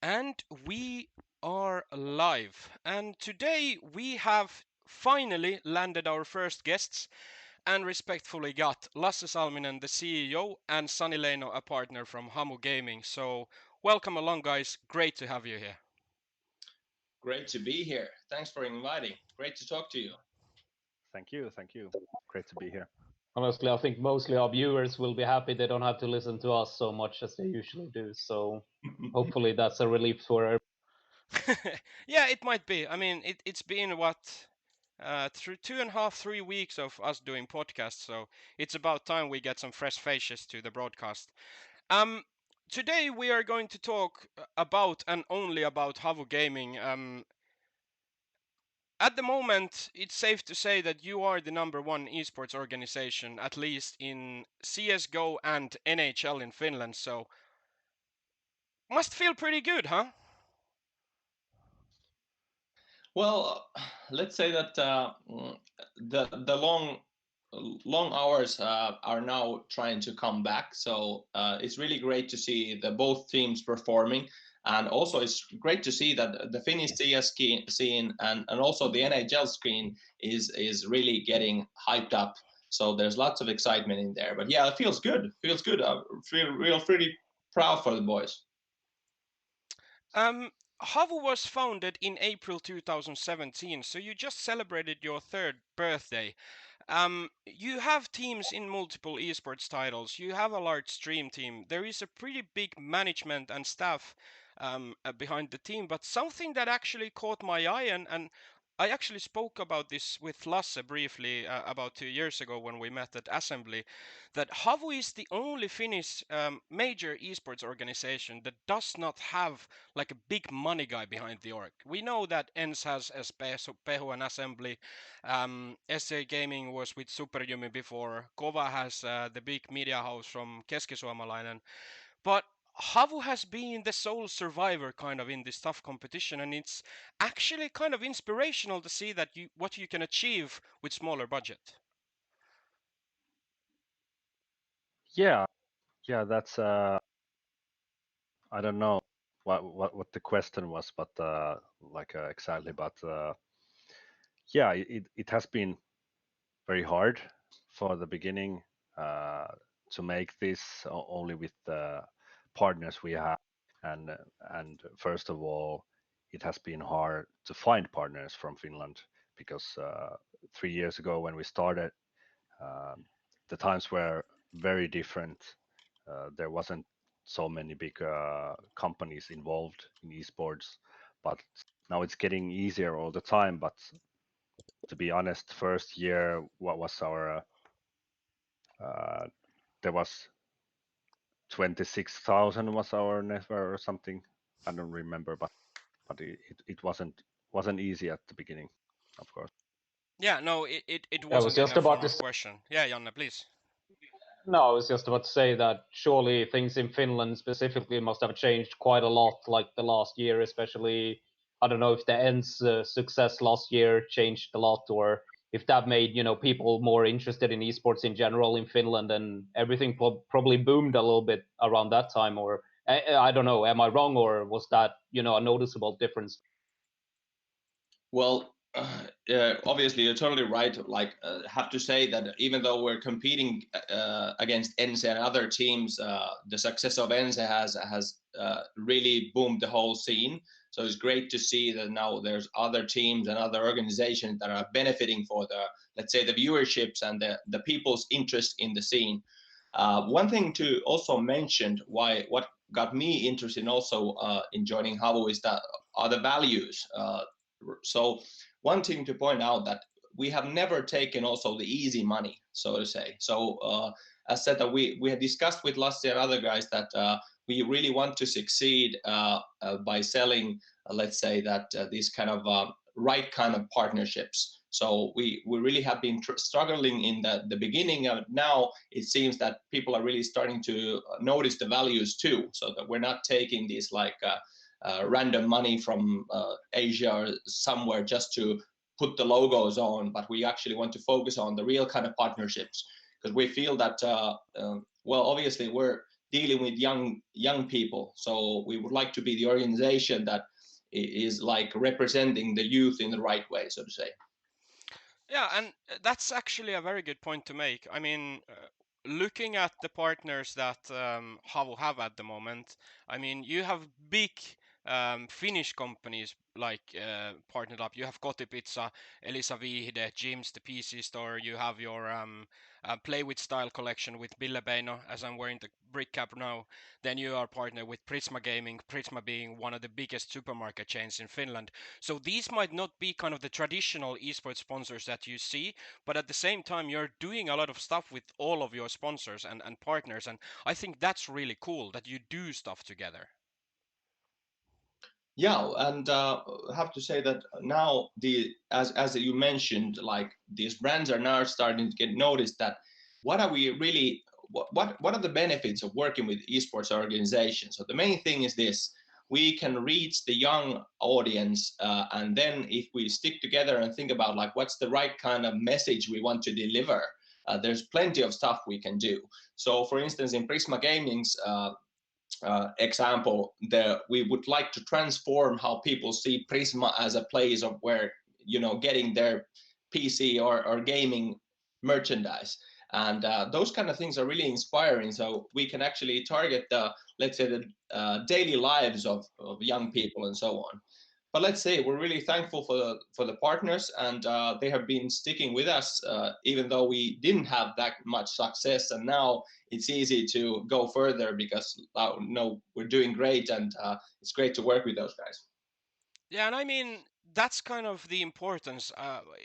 And we are live. And today we have finally landed our first guests and respectfully got Lasse Salminen, the CEO, and Sani Leino, a partner from HAVU Gaming. So welcome along, guys. Great to have you here. Great to be here. Thanks for inviting. Great to talk to you. Thank you. Great to be here. Honestly, I think mostly our viewers will be happy they don't have to listen to us so much as they usually do. So hopefully that's a relief for everyone. Yeah, it might be. I mean, it's been what through 2.5, 3 weeks of us doing podcasts, so it's about time we get some fresh faces to the broadcast. Um, Today we are going to talk about and only about HAVU Gaming. At the moment, it's safe to say that you are the number one esports organization, at least in CSGO and NHL in Finland. So must feel pretty good, huh? Well, let's say that the long hours are now trying to come back. So it's really great to see the both teams performing, and also it's great to see that the Finnish CS scene and also the NHL screen is really getting hyped up. So there's lots of excitement in there. But yeah, it feels good. Feels good. I feel real pretty proud for the boys. HAVU was founded in April 2017, so you just celebrated your third birthday. You have teams in multiple esports titles. You have a large stream team. There is a pretty big management and staff behind the team. But something that actually caught my eye, and I actually spoke about this with Lasse briefly about 2 years ago when we met at Assembly, that HAVU is the only Finnish major esports organization that does not have like a big money guy behind the org. We know that ENS has Pehu and Assembly. SA Gaming was with Superjumi before. Kova has the big media house from Keski-Suomalainen. But HAVU has been the sole survivor kind of in this tough competition, and it's actually kind of inspirational to see that what you can achieve with smaller budget. Yeah, that's I don't know what the question was, but exactly, but yeah, it has been very hard for the beginning to make this only with the partners we have, and first of all, it has been hard to find partners from Finland because 3 years ago when we started, the times were very different. There wasn't so many big companies involved in esports, but now it's getting easier all the time. But to be honest, first year, what was our there was 26,000 was our network or something. I don't remember, but it wasn't easy at the beginning, of course. Yeah, no, it I was wasn't in just a about form to of question. Yeah, Janne, please. No, I was just about to say that surely things in Finland specifically must have changed quite a lot, like the last year, especially. I don't know if the ENS success last year changed a lot, or if that made people more interested in esports in general in Finland, and everything probably boomed a little bit around that time. Or I don't know, am I wrong, or was that a noticeable difference? Well, obviously, you're totally right. Have to say that even though we're competing against ENSE and other teams, the success of ENSE has really boomed the whole scene. So it's great to see that now there's other teams and other organizations that are benefiting for the, let's say, the viewerships and the people's interest in the scene. One thing to also mention, what got me interested in also in joining HAVU is that are the values. So one thing to point out that we have never taken also the easy money, so to say. So as said that we had discussed with Lasse and other guys that we really want to succeed by selling, let's say that these kind of right kind of partnerships. So we really have been struggling in the beginning. Now it seems that people are really starting to notice the values too, so that we're not taking these like random money from Asia or somewhere just to put the logos on, but we actually want to focus on the real kind of partnerships because we feel that well, obviously we're dealing with young people. So we would like to be the organization that is like representing the youth in the right way, so to say. Yeah, and that's actually a very good point to make. I mean, looking at the partners that HAVU have at the moment, I mean, you have big Finnish companies like partnered up. You have Kotipizza, Elisa Viihde, Gyms, the PC store. You have your Play with Style collection with Ville Beino, as I'm wearing the brick cap now. Then you are partnered with Prisma Gaming, Prisma being one of the biggest supermarket chains in Finland. So these might not be kind of the traditional esports sponsors that you see, but at the same time, you're doing a lot of stuff with all of your sponsors and partners. And I think that's really cool that you do stuff together. Yeah, and have to say that now as you mentioned, like these brands are now starting to get noticed that what are we really what are the benefits of working with esports organizations? So the main thing is this: we can reach the young audience, and then if we stick together and think about like what's the right kind of message we want to deliver, there's plenty of stuff we can do. So, for instance, in Prisma Gaming's example, we would like to transform how people see Prisma as a place of where getting their PC or gaming merchandise, and those kind of things are really inspiring. So we can actually target the, let's say, the daily lives of young people and so on. But let's say we're really thankful for the partners, and they have been sticking with us even though we didn't have that much success. And now it's easy to go further because we're doing great, and it's great to work with those guys. Yeah, and I mean that's kind of the importance.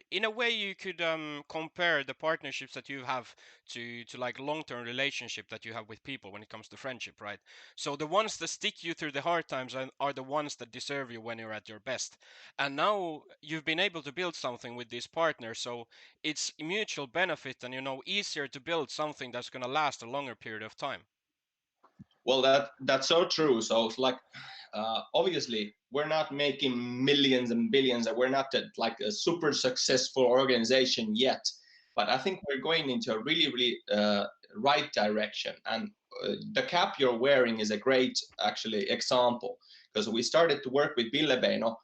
In a way, you could compare the partnerships that you have to like long-term relationship that you have with people when it comes to friendship, right? So the ones that stick you through the hard times are the ones that deserve you when you're at your best. And now you've been able to build something with this partner, so it's mutual benefit and easier to build something that's gonna last a longer period of time. Well, that's so true. So it's like, obviously, we're not making millions and billions, and we're not like a super successful organization yet. But I think we're going into a really, really right direction. And the cap you're wearing is a great, actually, example, because we started to work with Ville Beino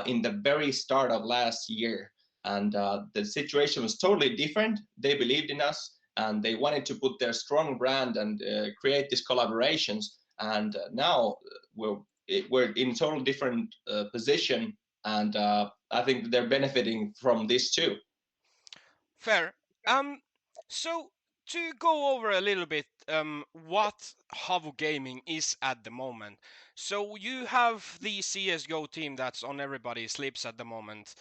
in the very start of last year, and the situation was totally different. They believed in us, and they wanted to put their strong brand and create these collaborations. And now we're in total different position, and I think they're benefiting from this too. Fair. So to go over a little bit, what HAVU Gaming is at the moment. So you have the CSGO team that's on everybody's lips at the moment.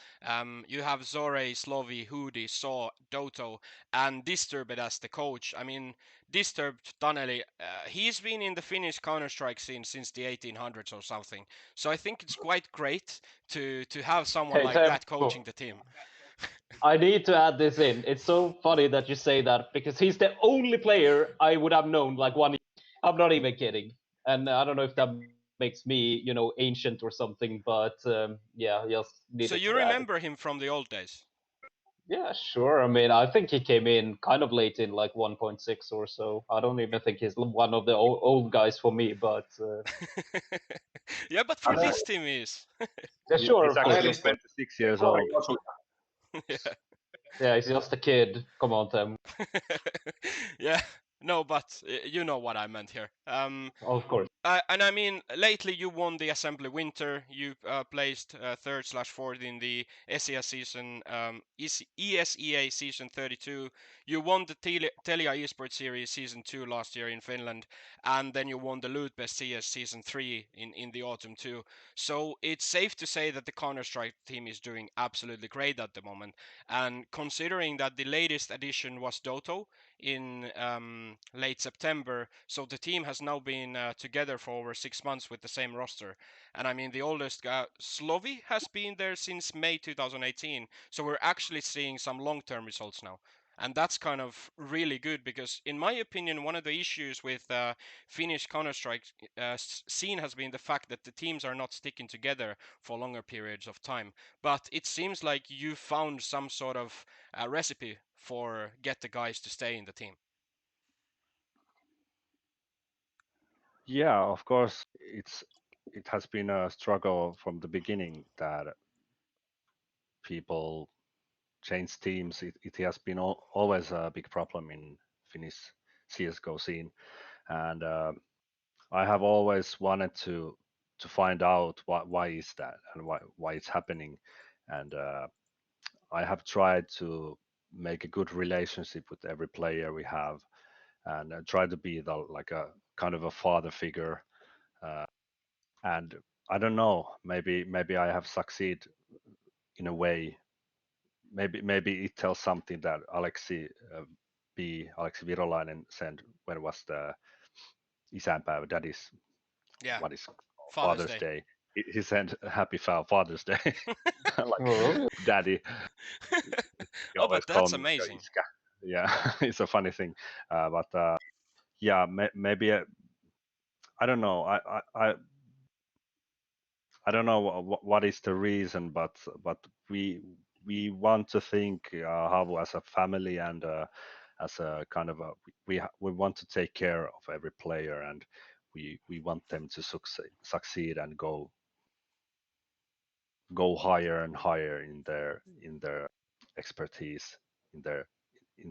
You have ZOREE, sLowi, Hoodie, Saw, Doto, and Disturbed as the coach. I mean, Disturbed Taneli, he's been in the Finnish Counter-Strike scene since the 1800s or something. So I think it's quite great to have someone Hey, like that Tempo, coaching the team. I need to add this in. It's so funny that you say that because he's the only player I would have known like 1 year. I'm not even kidding. And I don't know if that makes me, ancient or something, but yeah, just So needed you to add it. remember him from the old days? Yeah, sure. I mean, I think he came in kind of late in like 1.6 or so. I don't even think he's one of the old guys for me, but Yeah, but for this team is. yeah, sure, He's of course. actually 26 years old. Yeah. Yeah, he's just a kid. Come on, Tim. Yeah. No, but you know what I meant here. Of course. And I mean, lately you won the Assembly Winter. You placed third/fourth in the ESEA season, ESEA season 32. You won the Telia Esports Series season 2 last year in Finland, and then you won the Loot Best CS season 3 in the autumn too. So it's safe to say that the Counter-Strike team is doing absolutely great at the moment. And considering that the latest addition was Doto in late September, so the team has now been together for over 6 months with the same roster. And I mean, the oldest guy, sLowi, has been there since May 2018, so we're actually seeing some long-term results now. And that's kind of really good because, in my opinion, one of the issues with Finnish Counter-Strike scene has been the fact that the teams are not sticking together for longer periods of time. But it seems like you found some sort of recipe for get the guys to stay in the team. Yeah, of course, it has been a struggle from the beginning that people change teams. It has been always a big problem in Finnish CSGO scene, and I have always wanted to find out why is that and why it's happening, and I have tried to make a good relationship with every player we have, and try to be the like a kind of a father figure. Uh, and I don't know, maybe I have succeeded in a way. Maybe it tells something that Aleksi Virolainen sent when was the isänpäivä, daddy's Yeah, what is Father's Father's Day. Day. He sent Happy Father's Day, like Oh, Daddy. He Oh, always but called that's me amazing. Iska. Yeah, it's a funny thing, but yeah, maybe I don't know. I don't know what is the reason, but we want to think HAVU as a family and as a kind of a we want to take care of every player, and we want them to succeed and go higher and higher in their expertise in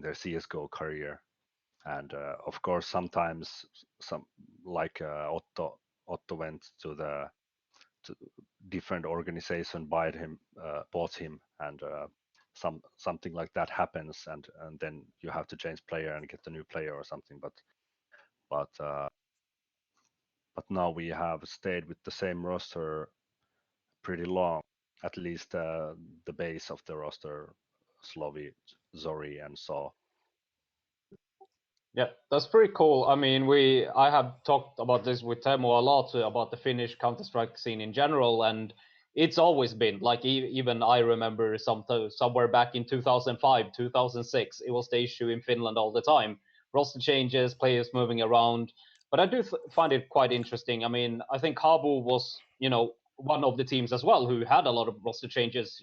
their CS:GO career. And of course, sometimes some like Otto went to different organization bought him, and something like that happens, and then you have to change player and get a new player or something. But but now we have stayed with the same roster pretty long, at least the base of the roster, sLowi, ZOREE, and so. yeah, that's pretty cool. I mean, I have talked about this with Teemu a lot about the Finnish Counter-Strike scene in general, and it's always been like even I remember somewhere back in 2005, 2006, it was the issue in Finland all the time. Roster changes, players moving around, but I do find it quite interesting. I mean, I think HAVU was, one of the teams as well who had a lot of roster changes,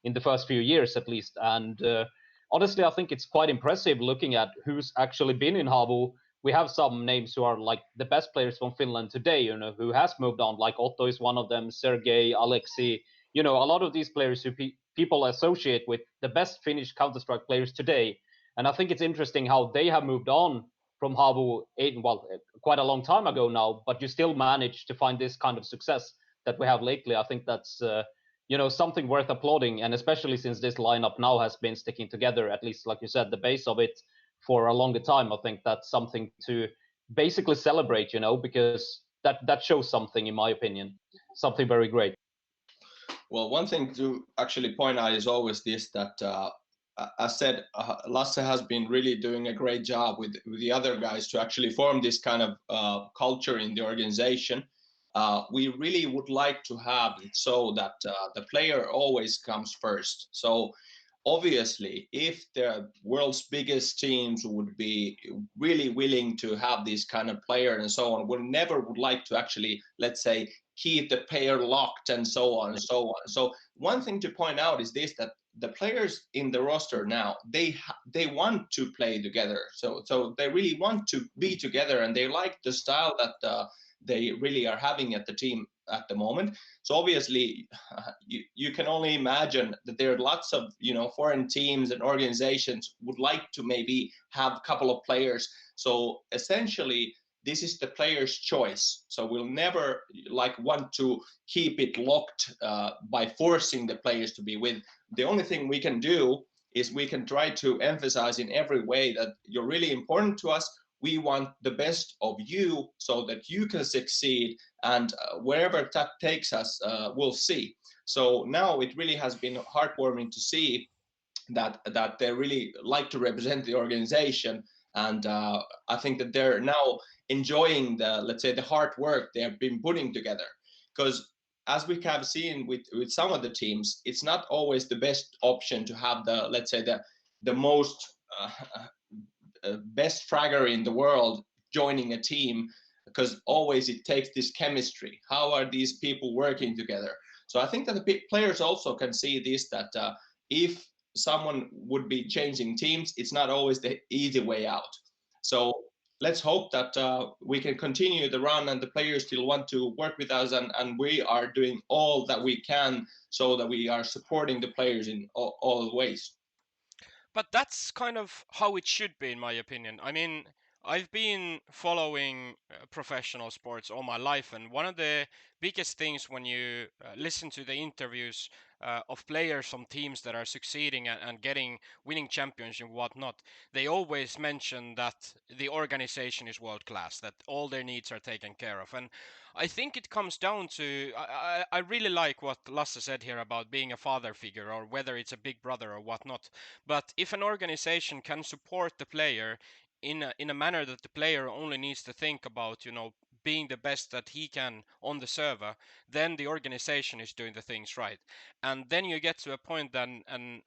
in the first few years at least, and honestly, I think it's quite impressive looking at who's actually been in HAVU. We have some names who are like the best players from Finland today, who has moved on. Like Otto is one of them, Sergei, Aleksi. A lot of these players who people associate with the best Finnish Counter-Strike players today. And I think it's interesting how they have moved on from HAVU quite a long time ago now, but you still manage to find this kind of success that we have lately. I think that's something worth applauding, and especially since this lineup now has been sticking together, at least like you said, the base of it for a longer time. I think that's something to basically celebrate, because that shows something, in my opinion, something very great. Well, one thing to actually point out is always this, that as said, Lasse has been really doing a great job with the other guys to actually form this kind of culture in the organization. We really would like to have it so that the player always comes first. So obviously, if the world's biggest teams would be really willing to have this kind of player and so on, we never would like to actually, let's say, keep the player locked and so on and so on. So one thing to point out is this, that the players in the roster now, they want to play together. So they really want to be together, and they like the style that they really are having at the team at the moment. So obviously, you can only imagine that there are lots of foreign teams and organizations would like to maybe have a couple of players. So essentially, this is the player's choice. So we'll never want to keep it locked by forcing the players to be with. The only thing we can do is we can try to emphasize in every way that you're really important to us. We want the best of you so that you can succeed, and wherever that takes us, we'll see. So now it really has been heartwarming to see that they really like to represent the organization, and I think that they're now enjoying the, let's say, the hard work they have been putting together. Because as we have seen with some of the teams, it's not always the best option to have the, let's say, the most best fragger in the world joining a team, because always it takes this chemistry. How are these people working together? So I think that the players also can see this, that if someone would be changing teams, it's not always the easy way out. So let's hope that we can continue the run and the players still want to work with us, and we are doing all that we can so that we are supporting the players in all ways. But that's kind of how it should be, in my opinion. I mean, I've been following professional sports all my life, and one of the biggest things when you listen to the interviews of players from teams that are succeeding and getting winning champions and whatnot, they always mention that the organization is world class, that all their needs are taken care of. And I think it comes down to I really like what Lasse said here about being a father figure, or whether it's a big brother or whatnot. But if an organization can support the player in a manner that the player only needs to think about, being the best that he can on the server, then the organization is doing the things right. And then you get to a point then, and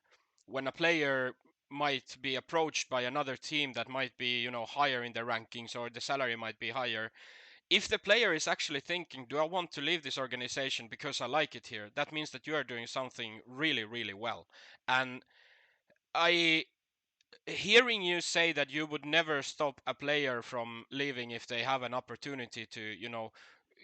when a player might be approached by another team that might be, higher in the rankings, or the salary might be higher, if the player is actually thinking, do I want to leave this organization because I like it here, that means that you are doing something really, really well. And I hearing you say that you would never stop a player from leaving if they have an opportunity to,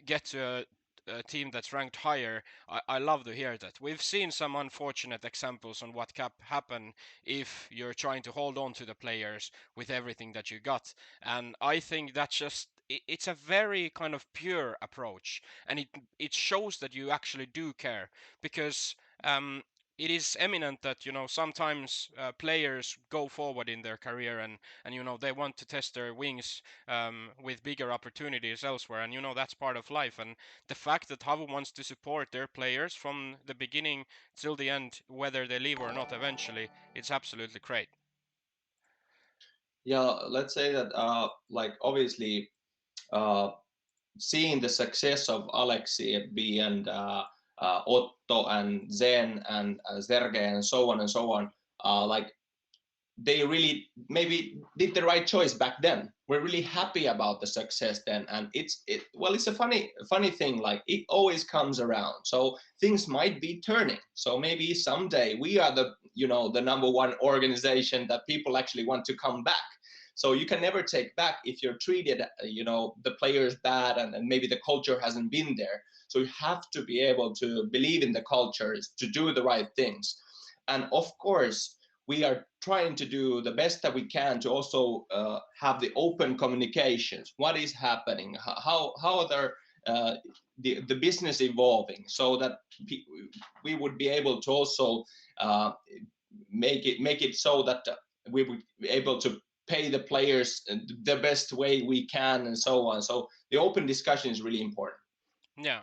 get to a team that's ranked higher, I love to hear that. We've seen some unfortunate examples on what can happen if you're trying to hold on to the players with everything that you got. And I think that's just it's a very kind of pure approach, and it shows that you actually do care, because it is eminent that sometimes players go forward in their career, and they want to test their wings with bigger opportunities elsewhere, and that's part of life. And the fact that HAVU wants to support their players from the beginning till the end, whether they leave or not eventually, it's absolutely great. Yeah, let's say that like obviously seeing the success of Alexi B and Otto and Zen and Zerge and so on and so on, like they really maybe did the right choice back then. We're really happy about the success then, and it's a funny thing. Like it always comes around, so things might be turning. So maybe someday we are the the number one organization that people actually want to come back. So you can never take back if you're treated the players bad, and maybe the culture hasn't been there. So you have to be able to believe in the cultures, to do the right things, and of course we are trying to do the best that we can to also have the open communications. What is happening? How are the business evolving, so that we would be able to also make it so that we would be able to pay the players the best way we can, and so on. So the open discussion is really important. Yeah.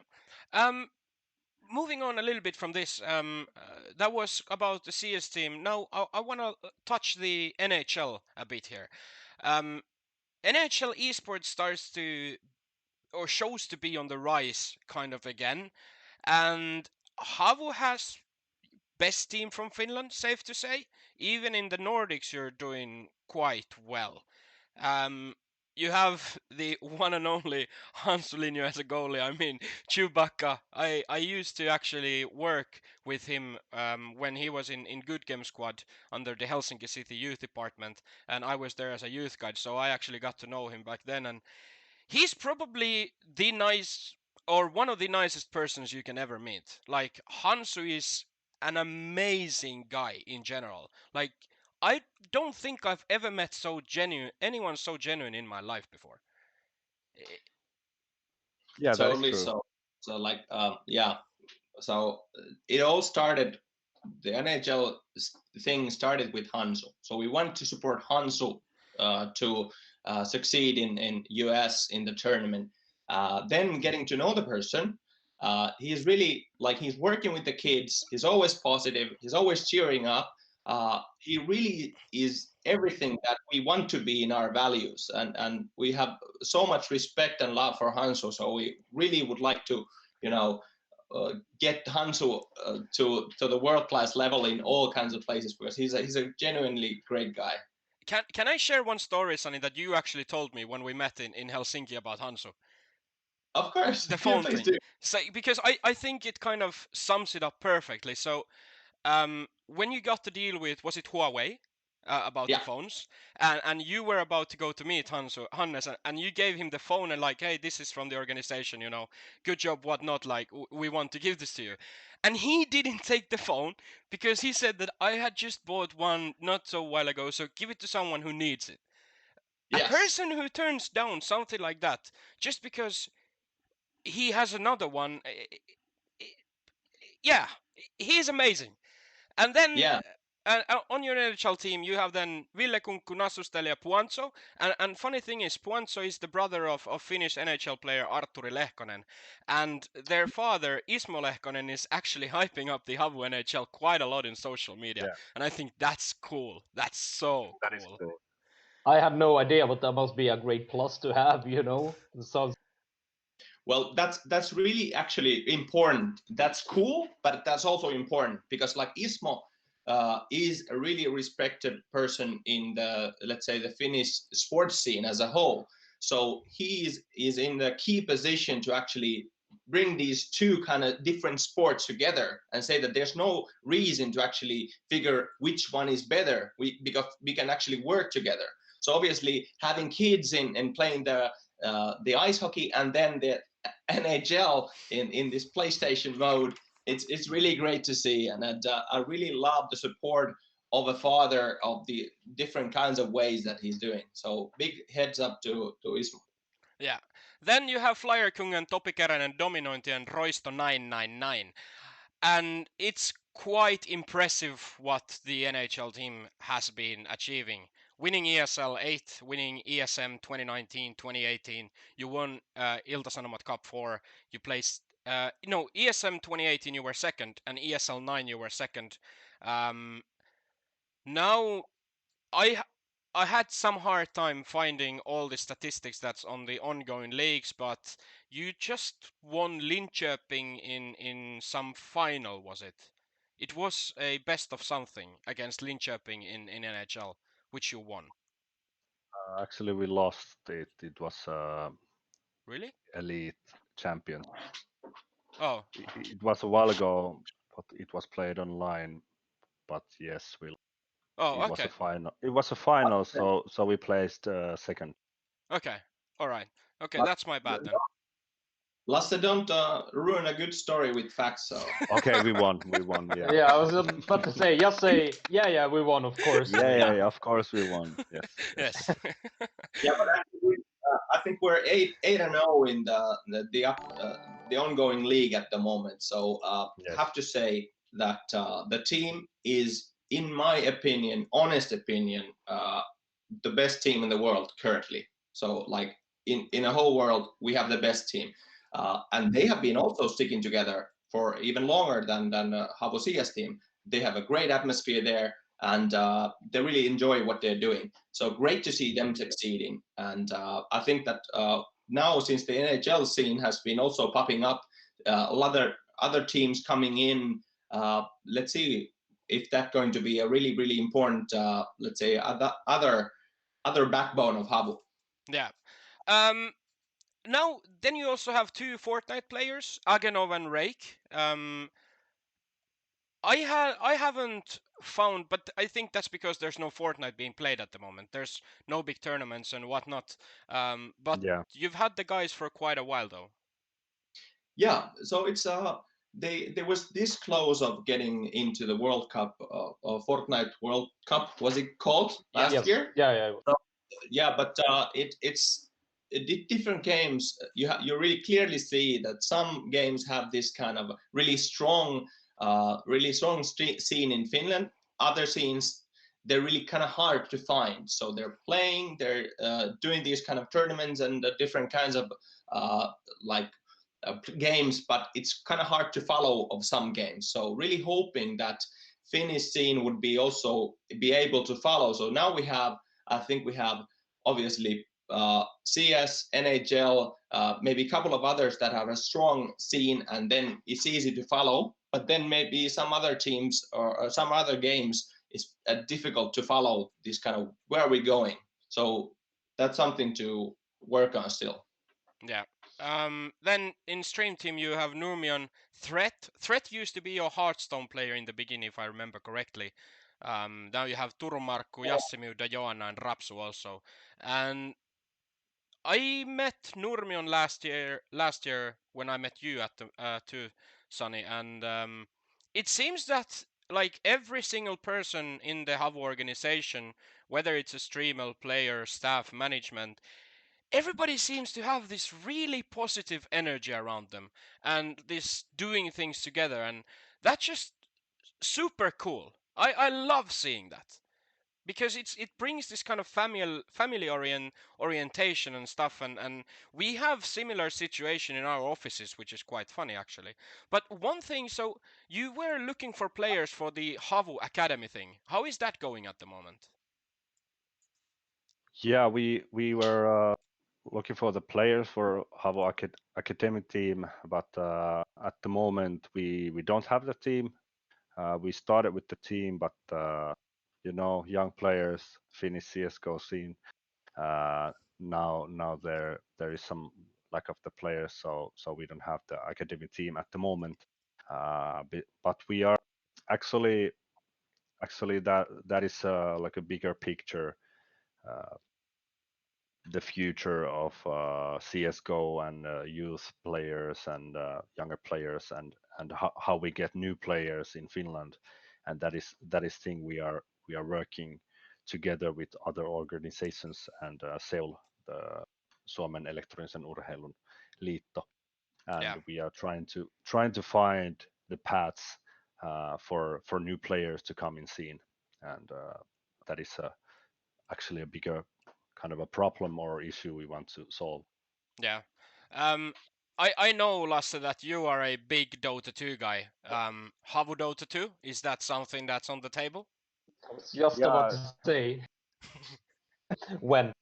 Moving on a little bit from this, that was about the CS team. Now I want to touch the NHL a bit here. NHL esports starts to, or shows to be on the rise kind of again, and HAVU has best team from Finland, safe to say. Even in the Nordics, you're doing quite well. You have the one and only Hansulinho as a goalie. I mean, Chewbacca. I used to actually work with him when he was in Good Game Squad under the Helsinki City Youth Department, and I was there as a youth guide, so I actually got to know him back then. And he's probably the nice, or one of the nicest persons you can ever meet. Like, Hansu is an amazing guy in general. Like, I don't think I've ever met anyone so genuine in my life before. Yeah, that is Totally. true. So like yeah, so it all started, the NHL thing started with Hansu. So we wanted to support Hansu to succeed in US in the tournament. Then getting to know the person, he's really like, he's working with the kids. He's always positive. He's always cheering up. He really is everything that we want to be in our values, and we have so much respect and love for Hansu. So we really would like to, get Hansu to the world class level in all kinds of places, because he's a genuinely great guy. Can I share one story, Sani, that you actually told me when we met in Helsinki about Hansu? Of course, The yeah, phone please thing. do. So, because I think it kind of sums it up perfectly. So when you got to deal with, was it Huawei? about Yeah. the phones, and you were about to go to meet Hannes, and you gave him the phone and like, hey, this is from the organization, you know, good job, whatnot, like we want to give this to you, and he didn't take the phone because he said that I had just bought one not so while ago, so give it to someone who needs it. A Yes. person who turns down something like that just because he has another one, yeah, he's amazing. And then Yeah. on your NHL team, you have then Ville Kunkku, Nasustel ja Puanzo. And funny thing is, Puanzo is the brother of Finnish NHL player Artturi Lehkonen. And their father, Ismo Lehkonen, is actually hyping up the HAVU NHL quite a lot in social media. Yeah. And I think that's cool. That's so That is cool. cool. I have no idea, but that must be a great plus to have, you know? It sounds Well, that's really actually important. That's cool, but that's also important because like Ismo is a really respected person in the, let's say, the Finnish sports scene as a whole. So he is in the key position to actually bring these two kind of different sports together and say that there's no reason to actually figure which one is better, because we can actually work together. So obviously having kids in playing the ice hockey and then the NHL in this PlayStation mode, it's really great to see, and I really love the support of a father of the different kinds of ways that he's doing. So big heads up to Ismo. Yeah. Then you have Flyerkungen, Topi Keränen, Dominointi, and Roisto 999. And it's quite impressive what the NHL team has been achieving. Winning ESL 8, winning ESM 2019, 2018. You won Ilta-Sanomat Cup 4. You placed, no, ESM 2018 you were second, and ESL 9 you were second. Now, I I had some hard time finding all the statistics that's on the ongoing leagues, but you just won Linköping in some final, was it? It was a best of something against Linköping in NHL, which you won. Actually, we lost it. It was Really? elite champion. Oh, It was a while ago, but it was played online. But yes, oh, it was a okay, final. It was a final, so we placed second. okay, all right, okay, that's my bad then. Lasse, don't ruin a good story with facts. So Okay, we won. We won. Yeah. Yeah, I was about to say, just say, yeah, we won, of course. I mean, Yeah. Of course, we won. Yes. Yes. yeah, but actually, I think we're 8-0 in the ongoing league at the moment. So Yes. have to say that the team is, in my opinion, honest opinion, the best team in the world currently. So like in a whole world, we have the best team, and they have been also sticking together for even longer than HAVU CS team. They have a great atmosphere there, and they really enjoy what they're doing. So great to see them succeeding. And I think that now, since the NHL scene has been also popping up, a lot of other teams coming in. Let's see if that's going to be a really, really important, let's say, other backbone of HAVU. Yeah. Now, then you also have two Fortnite players, Agenov and Rake. I haven't found, but I think that's because there's no Fortnite being played at the moment. There's no big tournaments and whatnot. But Yeah. you've had the guys for quite a while, though. Yeah, so it's there was this close of getting into the World Cup, Fortnite World Cup, was it called last yes. year? Yeah. Yeah, but it's different games. You really clearly see that some games have this kind of really strong scene in Finland. Other scenes, they're really kind of hard to find. So they're doing these kind of tournaments and different kinds of like games, but it's kind of hard to follow of some games. So really hoping that Finnish scene would be also be able to follow. So now I think we have obviously CS, NHL, maybe a couple of others that have a strong scene, and then it's easy to follow. But then maybe some other teams or some other games is difficult to follow. This kind of where are we going? So that's something to work on still. Yeah. Then in Stream Team you have Nurmion, Threat. Threat used to be your Hearthstone player in the beginning, if I remember correctly. Now you have Turumarkku, Yassimiu, Dajana, and Rapsu also. And I met Nurmion last year when I met you at the too, Sani, and it seems that like every single person in the HAVU organization, whether it's a streamer, player, staff, management, everybody seems to have this really positive energy around them and this doing things together, and that's just super cool. I love seeing that because it brings this kind of family orientation and stuff, and we have similar situation in our offices, which is quite funny actually. But one thing, so you were looking for players for the HAVU Academy thing. How is that going at the moment? Yeah, we were looking for the players for HAVU academic team, but at the moment we don't have the team. We started with the team, but you know, young players, Finnish CSGO scene. Now there is some lack of the players, so we don't have the academic team at the moment. But we are actually that is like a bigger picture. Uh, the future of CS:GO and youth players and younger players and how we get new players in Finland, and that is thing we are working together with other organizations and SEUL, the Suomen elektronisen urheilun liitto, and Yeah. we are trying to find the paths for new players to come in scene, and that is actually a bigger kind of a problem or issue we want to solve. Yeah. Um, I know, Lasse, that you are a big Dota 2 guy. HAVU Dota 2, is that something that's on the table? I was just about Yeah, to say when.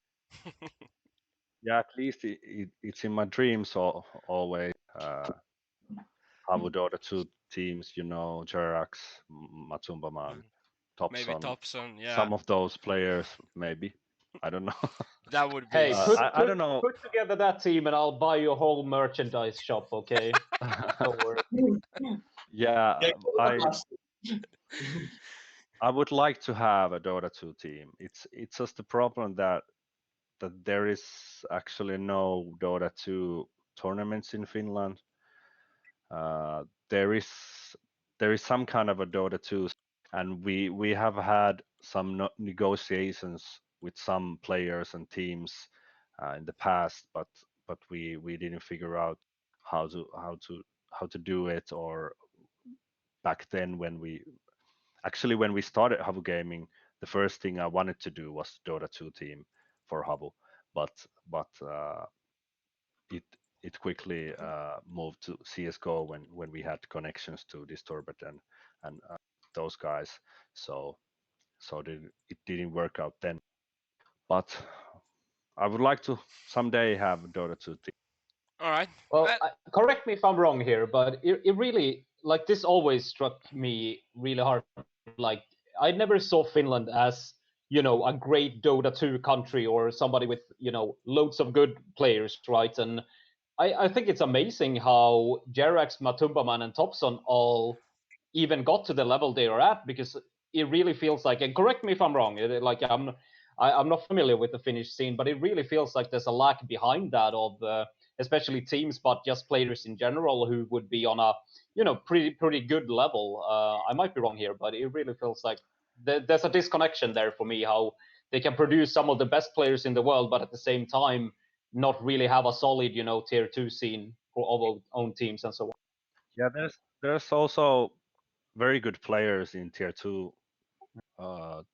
yeah. At least it's in my dreams always. HAVU Dota 2 teams, you know, Jerax, Matumbaman, Maybe Topson, Topson, yeah. some of those players, maybe. I don't know. That would be. Hey, put I don't know. put together that team and I'll buy you a whole merchandise shop, okay? Don't worry. Yeah, Yeah, I would like to have a Dota 2 team. It's just the problem that there is actually no Dota 2 tournaments in Finland. Uh, there is some kind of a Dota 2, and we have had some negotiations with some players and teams in the past, but we didn't figure out how to do it. Or back then when we started HAVU Gaming, the first thing I wanted to do was Dota 2 team for HAVU, but it it quickly moved to CS:GO when we had connections to Disturbed and those guys. So it didn't work out then. But I would like to someday have Dota 2 team. All right. Well, correct me if I'm wrong here, but it really, like, this always struck me really hard. Like, I never saw Finland as, you know, a great Dota 2 country or somebody with, you know, loads of good players, right? And I think it's amazing how Jerax, Matumbaman, and Topson all even got to the level they are at, because it really feels like, and correct me if I'm wrong, like I'm not familiar with the Finnish scene, but it really feels like there's a lack behind that of especially teams, but just players in general who would be on a, you know, pretty good level. I might be wrong here, but it really feels like there's a disconnection there for me, how they can produce some of the best players in the world, but at the same time not really have a solid, you know, tier 2 scene for all own teams and so on. Yeah, there's also very good players in tier 2,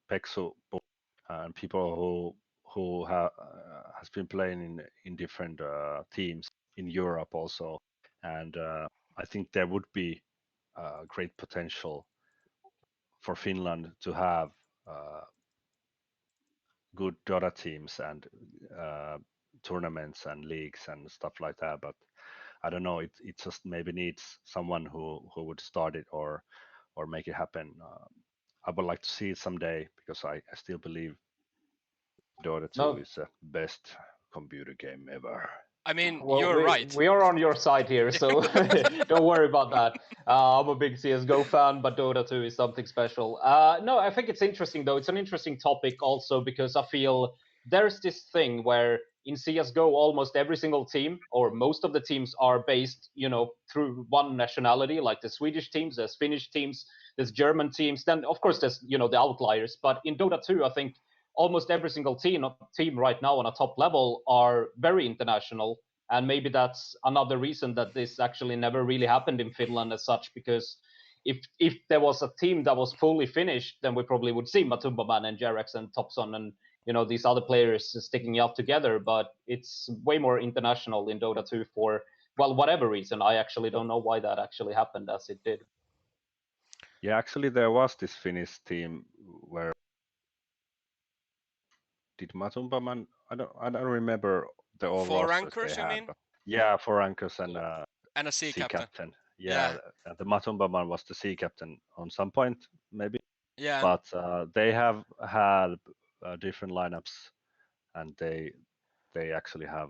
Peksu, and people who has been playing in different teams in Europe also, and I think there would be great potential for Finland to have uh, good Dota teams and tournaments and leagues and stuff like that. But I don't know. It just maybe needs someone who would start it or make it happen. I would like to see it someday because I still believe Dota 2 No, is the best computer game ever. I mean, Well, you're right. we are on your side here, so don't worry about that. I'm a big CSGO fan, but Dota 2 is something special. No, I think it's interesting, though. It's an interesting topic also because I feel there's this thing where in CSGO, almost every single team, or most of the teams, are based, through one nationality, like the Swedish teams, there's Finnish teams, there's German teams. Then, of course, there's, the outliers. But in Dota 2, I think almost every single team right now on a top level are very international, and maybe that's another reason that this actually never really happened in Finland as such, because if there was a team that was fully Finnish, then we probably would see Matumbaman and Jerex and Topson and these other players sticking out together. But it's way more international in Dota 2 for, well, whatever reason. I actually don't know why that actually happened as it did. Yeah, actually there was this Finnish team where did Matumbaman, I don't remember the all Four rosters they anchors, you had, mean? but yeah, 4 anchors and And a sea sea captain. captain. Yeah. Yeah, the Matumbaman was the sea captain on some point maybe, Yeah. but they have had different lineups, and they actually have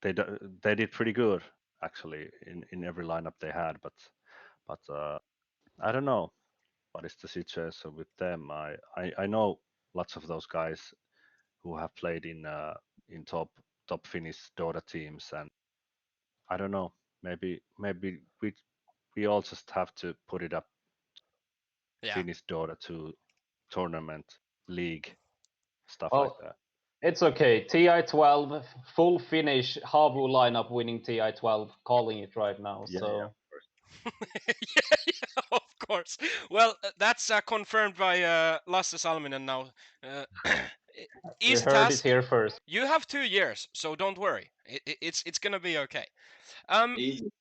they did pretty good actually in every lineup they had, but I don't know what is the situation with them. I know lots of those guys who have played in top Finnish Dota teams, and I don't know, maybe we all just have to put it up Yeah. Finnish Dota 2 tournament league stuff like Well, that. it's okay. TI12, full Finnish HAVU lineup winning TI12, calling it right now. Yeah, So Yeah, of course. Well, that's confirmed by Lasse Salminen now. Uh, you easy heard it task. here first. You have 2 years, so don't worry. It's gonna be okay. Um, Easy.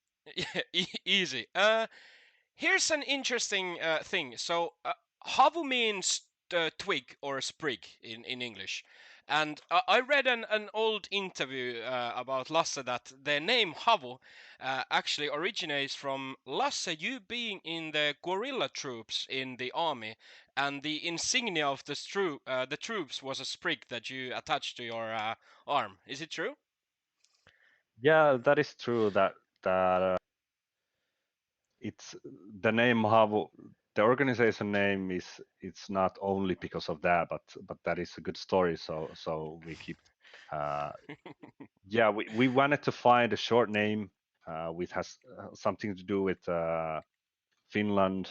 easy. Here's an interesting thing. So, havu means twig or sprig in English. And I read an old interview about Lasse that the name havu actually originates from Lasse, you being in the guerrilla troops in the army, and the insignia of the troops was a sprig that you attached to your arm. Is it true? Yeah, that is true. That it's the name HAVU. The organization name is it's not only because of that, but that is a good story. So we keep. Uh, yeah, we wanted to find a short name which has something to do with Finland,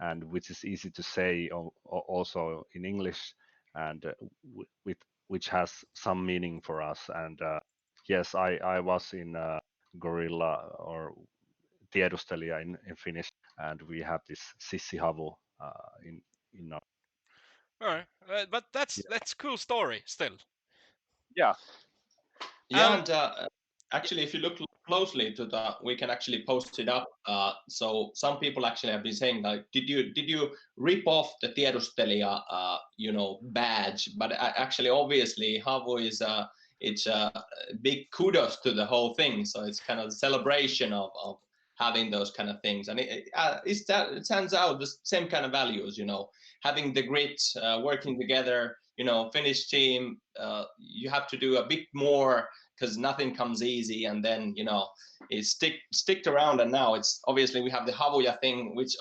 and which is easy to say also in English, and with which has some meaning for us. And yes, I was in Gorilla or tiedustelija in Finnish, and we have this sissihavu in our, All right, but that's cool story still. yeah. Yeah, Um, and actually, if you look closely to the, we can actually post it up. So some people actually have been saying like, did you rip off the tiedustelija, badge? But actually, obviously, Havu is it's a big kudos to the whole thing. So it's kind of a celebration of having those kind of things, and it stands out the same kind of values. Having the grit, working together. Finnish team, you have to do a bit more because nothing comes easy, and then it sticked around, and now it's obviously we have the Havuja thing, which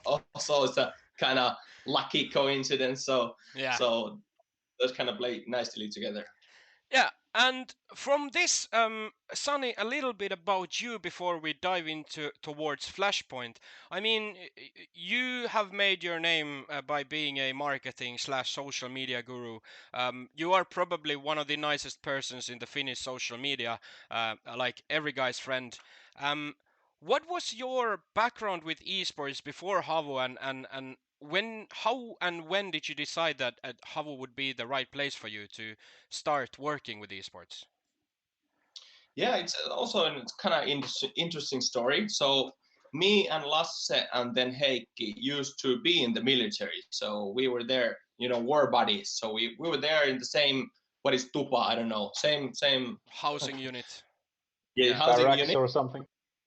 also is a kind of lucky coincidence. So yeah. so those kind of play nicely together. Yeah, and from this, Sani, a little bit about you before we dive into towards Flashpoint. I mean, you have made your name by being a marketing slash social media guru. You are probably one of the nicest persons in the Finnish social media, like every guy's friend. What was your background with esports before Havu, and how and when did you decide that Havu would be the right place for you to start working with esports? Yeah, it's also it's kind of interesting story. So me and Lasse and then Heikki used to be in the military, so we were there, war buddies. So we were there in the same, what is tupa? I don't know, same Housing unit. yeah, Yeah. housing Barracks unit. or something.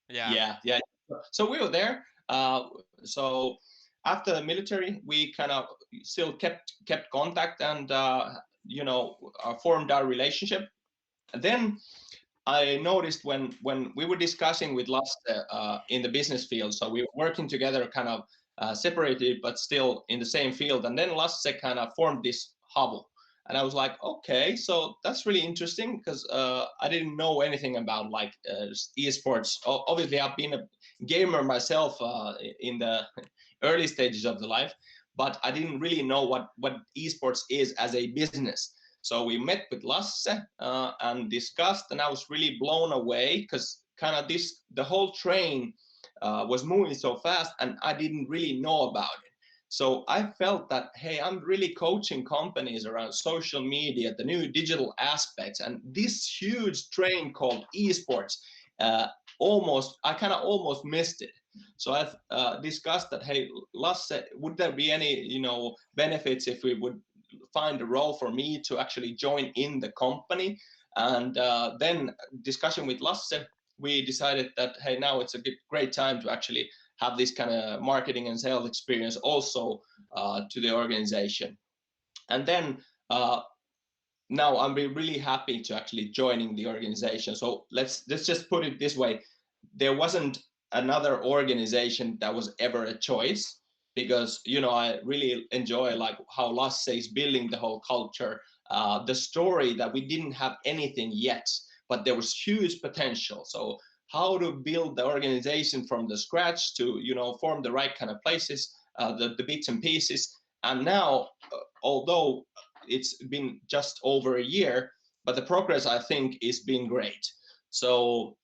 Yeah. Yeah. So we were there. So after the military, we kind of still kept contact and formed our relationship. Then I noticed when we were discussing with Lasse in the business field, so we were working together, kind of separated but still in the same field. And then Lasse kind of formed this HAVU, and I was like, okay, so that's really interesting because I didn't know anything about like esports. Obviously, I've been a gamer myself in the early stages of the life, but I didn't really know what esports is as a business. So we met with Lasse and discussed, and I was really blown away because kind of the whole train was moving so fast, and I didn't really know about it. So I felt that, hey, I'm really coaching companies around social media, the new digital aspects, and this huge train called esports. I kind of almost missed it. So I've discussed that, hey, Lasse, would there be any benefits if we would find a role for me to actually join in the company? And then discussion with Lasse, we decided that, hey, now it's a great time to actually have this kind of marketing and sales experience also to the organization. And then now I'm really happy to actually joining the organization. So let's just put it this way. There wasn't another organization that was ever a choice, because I really enjoy like how Lasse is building the whole culture, the story that we didn't have anything yet, but there was huge potential. So how to build the organization from the scratch to form the right kind of places, the bits and pieces. And now, although it's been just over a year, but the progress I think is been great. So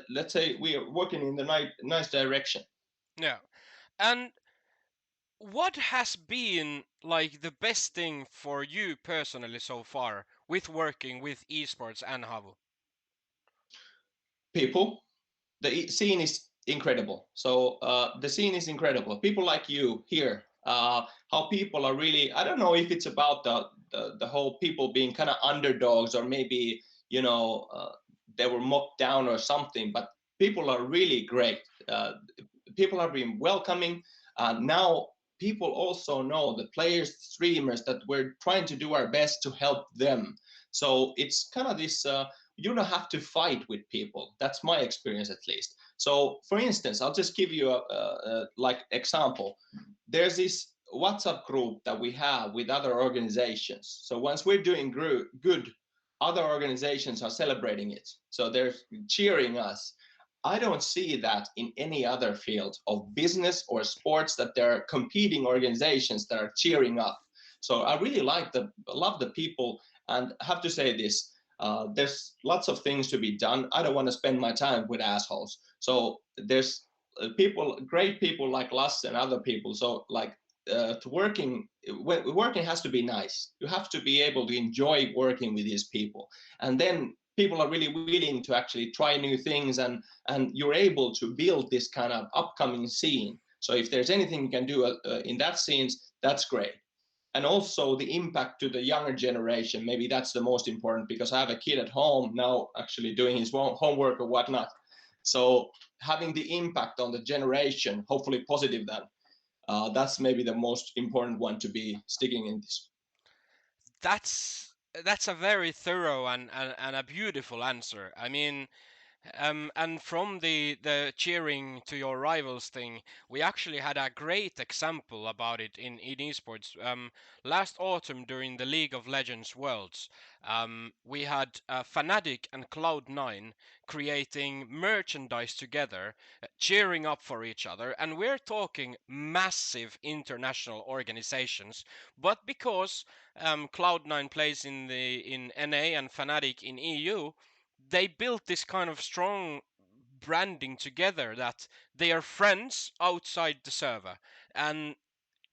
let's say we are working in the nice direction. Yeah. And what has been like the best thing for you personally so far with working with esports and HAVU? People, the scene is incredible. So the scene is incredible. People like you here, how people are really, I don't know if it's about the whole people being kind of underdogs, or maybe they were mocked down or something, but people are really great. People are being welcoming. Now people also know, the players, streamers, that we're trying to do our best to help them. So it's kind of this you don't have to fight with people. That's my experience, at least. So for instance, I'll just give you a like example. There's this WhatsApp group that we have with other organizations. So once we're doing good, other organizations are celebrating it, so they're cheering us. I don't see that in any other field of business or sports, that there are competing organizations that are cheering up. So I really love the people, and have to say this, there's lots of things to be done. I don't want to spend my time with assholes. So there's great people like Lasse and other people. So like working has to be nice. You have to be able to enjoy working with these people, and then people are really willing to actually try new things, and you're able to build this kind of upcoming scene. So if there's anything you can do in that scenes, that's great. And also the impact to the younger generation, maybe that's the most important, because I have a kid at home now actually doing his homework or whatnot. So having the impact on the generation, hopefully positive, then that's maybe the most important one to be sticking in this. That's a very thorough and a beautiful answer. I mean, and from the cheering to your rivals thing, we actually had a great example about it in esports. Last autumn during the League of Legends Worlds, we had Fnatic and Cloud9 creating merchandise together, cheering up for each other, and we're talking massive international organizations. But because Cloud9 plays in NA and Fnatic in EU, they built this kind of strong branding together that they are friends outside the server, and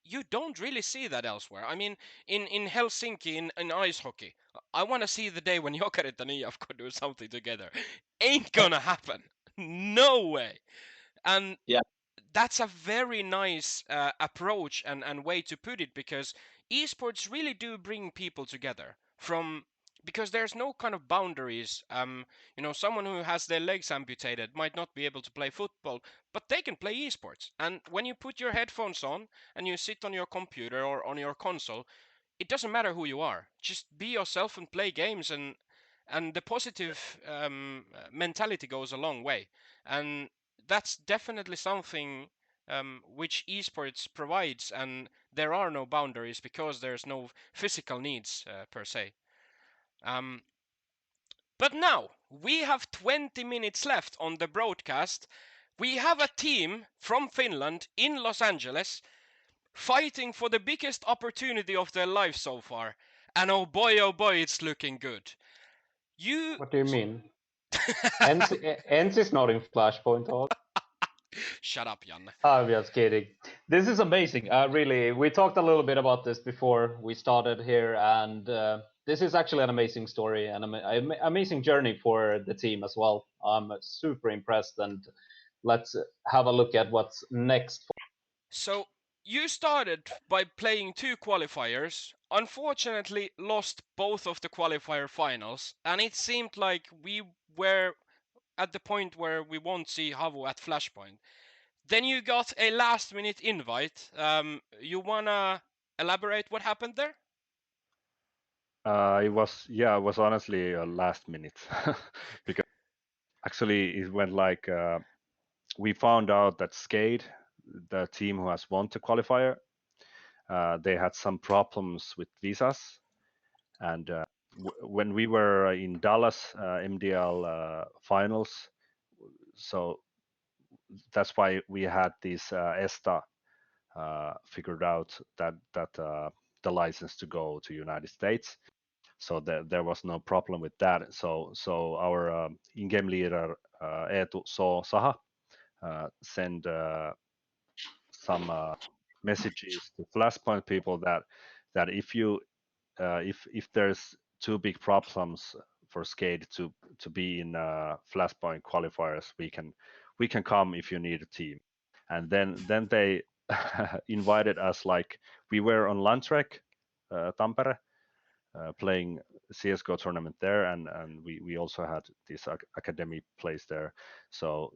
you don't really see that elsewhere. I mean, in Helsinki, in ice hockey, I want to see the day when Jokerit and IFK do something together. Ain't gonna happen. No way. And Yeah. that's a very nice approach and way to put it, because esports really do bring people together from, because there's no kind of boundaries. Someone who has their legs amputated might not be able to play football, but they can play esports. And when you put your headphones on and you sit on your computer or on your console, it doesn't matter who you are. Just be yourself and play games, and and the positive mentality goes a long way, and that's definitely something which esports provides, and there are no boundaries because there's no physical needs per se. But now we have 20 minutes left on the broadcast. We have a team from Finland in Los Angeles fighting for the biggest opportunity of their life so far, and oh boy, it's looking good. What do you mean? Ens is not in Flashpoint. Or... Shut up, Janne. I'm just kidding. This is amazing. Really, we talked a little bit about this before we started here, and this is actually an amazing story and an amazing journey for the team as well. I'm super impressed, and let's have a look at what's next. So you started by playing 2 qualifiers, unfortunately lost both of the qualifier finals, and it seemed like we were at the point where we won't see HAVU at Flashpoint. Then you got a last minute invite. You wanna elaborate what happened there? It was honestly a last minute because actually it went like we found out that Skate, the team who has won the qualifier, they had some problems with visas, and when we were in Dallas MDL finals, so that's why we had this ESTA figured out that the license to go to United States. So there was no problem with that. So our in-game leader Eetu Saha sent some messages to Flashpoint people that if there's too big problems for Skate to be in Flashpoint qualifiers, we can come if you need a team. And then they invited us, like we were on Landtrek, Tampere, playing CSGO tournament there, and we also had this academy place there. So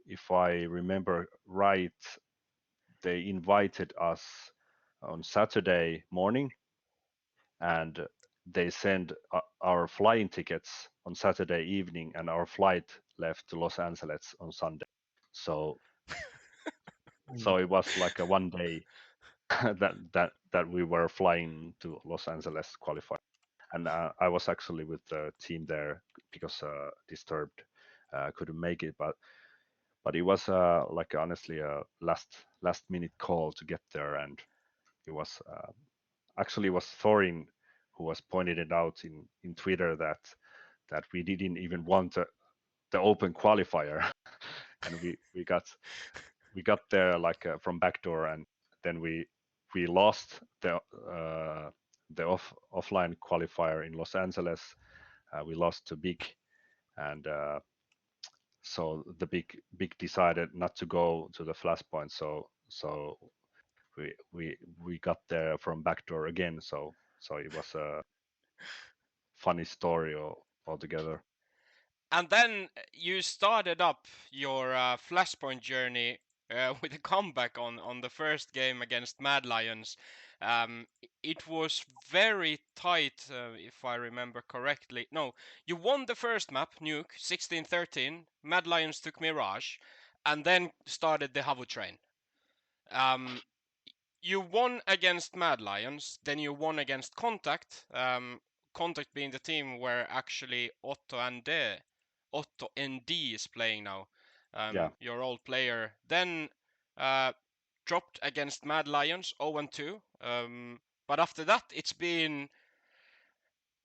if I remember right, they invited us on Saturday morning, and they sent our flying tickets on Saturday evening, and our flight left to Los Angeles on Sunday. So so it was like a 1 day that we were flying to Los Angeles qualify, and I was actually with the team there because Disturbed couldn't make it, but it was like honestly a last minute call to get there, and it was actually it was Thorin who was pointed it out in Twitter that we didn't even want the open qualifier, and we got there like from backdoor, and then we lost the offline qualifier in Los Angeles. We lost to Big, and so the big decided not to go to the Flashpoint. So we got there from backdoor again. So it was a funny story altogether. And then you started up your Flashpoint journey with a comeback on the first game against Mad Lions. It was very tight, if I remember correctly. No, you won the first map, Nuke, 16-13. Mad Lions took Mirage, and then started the HAVU train. You won against Mad Lions, then you won against Contact. Contact being the team where actually Otto ND is playing now. Yeah. Your old player. Then dropped against Mad Lions 0-2. But after that,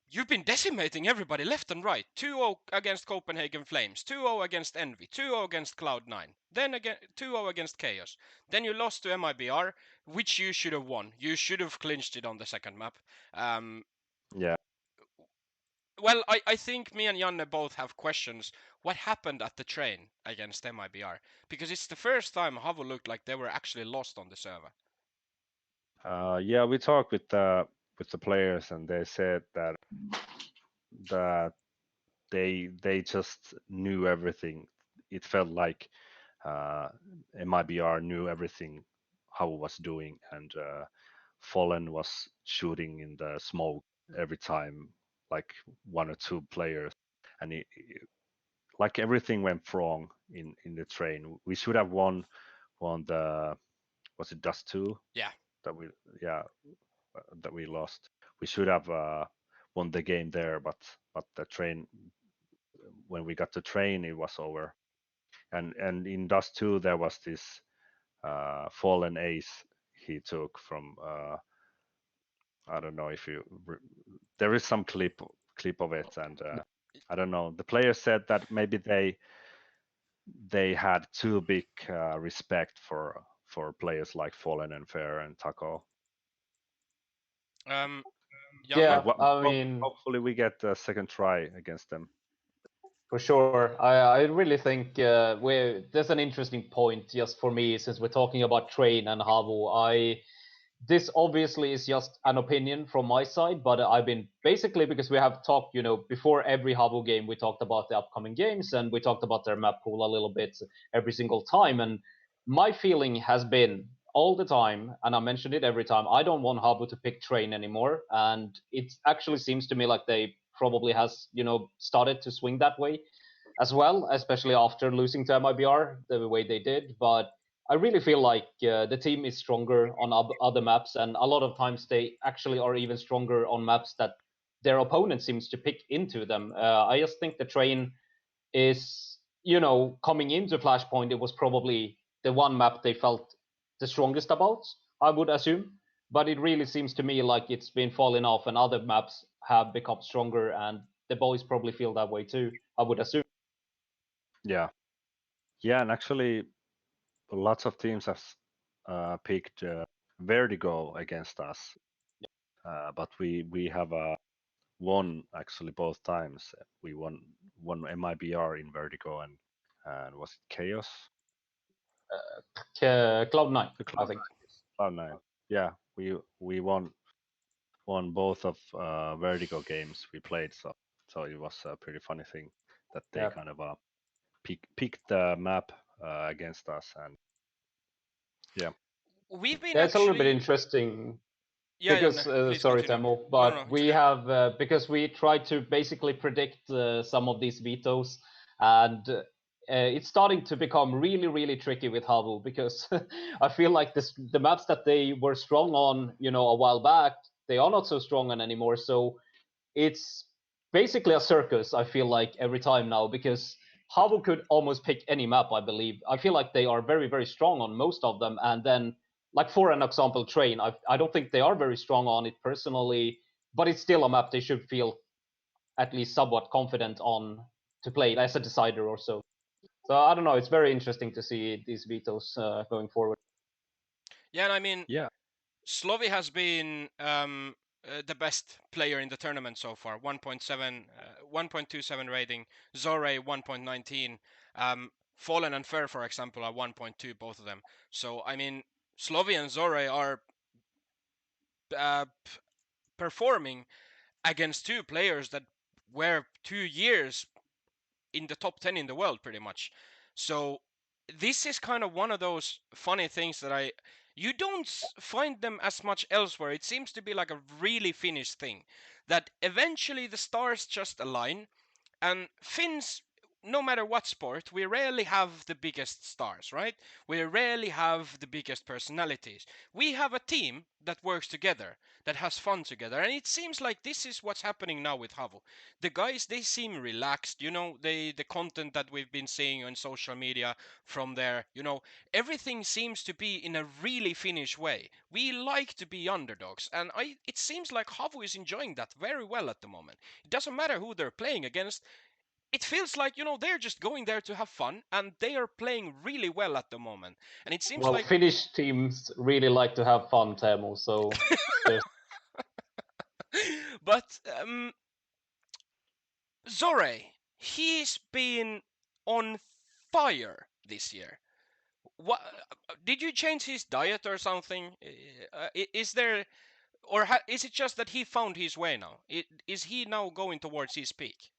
you've been decimating everybody left and right. 2-0 against Copenhagen Flames, 2-0 against Envy, 2-0 against Cloud9, then again 2-0 against Chaos. Then you lost to MIBR, which you should have won. You should have clinched it on the second map. Yeah. Well, I think me and Janne both have questions. What happened at the train against MIBR? Because it's the first time HAVU looked like they were actually lost on the server. Yeah, we talked with the players, and they said that they just knew everything. It felt like MIBR knew everything how it was doing, and Fallen was shooting in the smoke every time, like 1 or 2 players, and like everything went wrong in the train. We should have won the, was it Dust 2? Yeah. That we lost. We should have won the game there, but the train, when we got the train, it was over. And in Dust 2 there was this fallen ace he took from I don't know if you there is some clip of it, and I don't know. The players said that maybe they had too big respect for players like Fallen and Fair and Taco. Yeah, Like, I mean, hopefully we get a second try against them. for sure. I really think there's an interesting point just for me, since we're talking about Train and HAVU. This obviously is just an opinion from my side, but I've been basically, because we have talked, before every HAVU game, we talked about the upcoming games and we talked about their map pool a little bit every single time. And my feeling has been all the time, and I mentioned it every time, I don't want HAVU to pick Train anymore. And it actually seems to me like they probably has, started to swing that way as well, especially after losing to MIBR the way they did. But I really feel like the team is stronger on other maps, and a lot of times they actually are even stronger on maps that their opponent seems to pick into them. I just think the Train is, coming into Flashpoint, it was probably the one map they felt the strongest about, I would assume. But it really seems to me like it's been falling off, and other maps have become stronger, and the boys probably feel that way too, I would assume. Yeah, and actually lots of teams have picked Vertigo against us, but we have won actually both times. We won MIBR in Vertigo, and was it Chaos? Cloud9, I think. Cloud9. Yeah, we won both of Vertigo games we played, so it was a pretty funny thing that they kind of picked the map against us, and yeah. We've been It's a little bit actually. interesting Yeah, because no, please sorry, continue. Temo, No, but it's we okay. have because we tried to basically predict some of these vetoes, and it's starting to become really, really tricky with HAVU, because I feel like the maps that they were strong on, a while back, they are not so strong on anymore. So it's basically a circus, I feel like, every time now, because HAVU could almost pick any map, I believe. I feel like they are very, very strong on most of them, and then, like, for an example, Train, I don't think they are very strong on it personally, but it's still a map they should feel at least somewhat confident on to play as a decider or so. So I don't know, it's very interesting to see these vetoes going forward. Yeah, and I mean, Yeah, sLowi has been the best player in the tournament so far. 1.27 rating. ZOREE 1.19. Fallen and Fair, for example, are 1.2, both of them. So I mean, sLowi and ZOREE are performing against two players that were 2 years in the top 10 in the world, pretty much. So this is kind of one of those funny things that you don't find them as much elsewhere. It seems to be like a really Finnish thing, that eventually the stars just align, and Finns, no matter what sport, we rarely have the biggest stars, right? We rarely have the biggest personalities. We have a team that works together, that has fun together, and it seems like this is what's happening now with HAVU. The guys, they seem relaxed, the content that we've been seeing on social media from there, everything seems to be in a really Finnish way. We like to be underdogs, and it seems like HAVU is enjoying that very well at the moment. It doesn't matter who they're playing against. It feels like, they're just going there to have fun, and they are playing really well at the moment. And it seems Well, like Finnish teams really like to have fun, Temo, so there's but ZOREE, he's been on fire this year. What did you change his diet or something? Is there, or is it just that he found his way now? Is he now going towards his peak?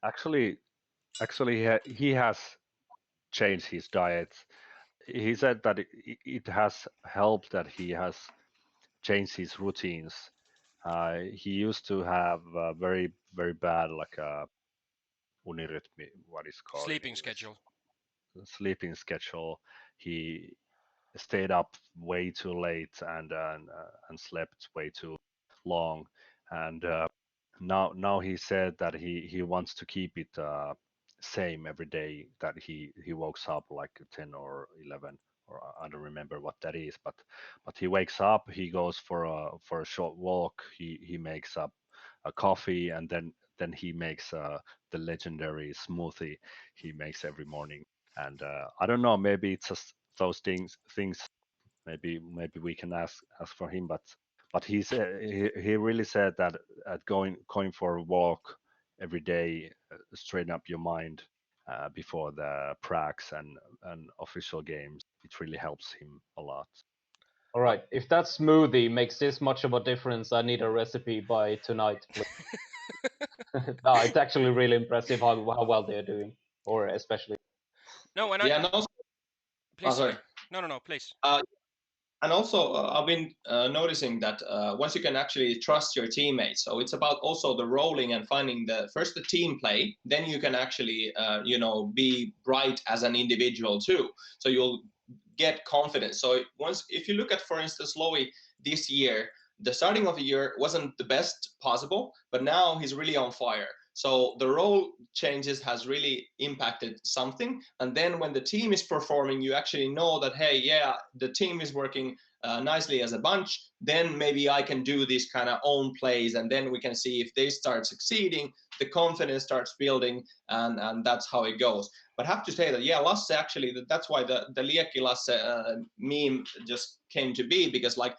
actually, he has changed his diet. He said that it has helped that he has changed his routines, He used to have very very bad like unirhythmi, what is called in Sleeping English, schedule. sleeping schedule. He stayed up way too late and slept way too long, and now he said that he wants to keep it same every day, that he wakes up like 10 or 11, or I don't remember what that is, but he wakes up, he goes for a short walk, he makes up a coffee, and then he makes the legendary smoothie he makes every morning. And I don't know, maybe it's just those things. Maybe we can ask for him, but he really said that going for a walk every day, straighten up your mind before the pracs and official games. It really helps him a lot. All right, if that smoothie makes this much of a difference, I need a recipe by tonight, please. No, it's actually really impressive how well they're doing, or especially. No, and I Yeah, and also, please sorry. Sani. No, please. And also, I've been noticing that once you can actually trust your teammates, so it's about also the rolling and finding the team play. Then you can actually, be bright as an individual too. So you'll get confidence. So if you look at, for instance, sLowi this year, the starting of the year wasn't the best possible, but now he's really on fire. So the role changes has really impacted something. And then when the team is performing, you actually know that, hey, yeah, the team is working nicely as a bunch. Then maybe I can do these kind of own plays, and then we can see if they start succeeding, the confidence starts building, and that's how it goes. But I have to say that, yeah, Lasse actually, that's why the Liekki Lasse meme just came to be, because like,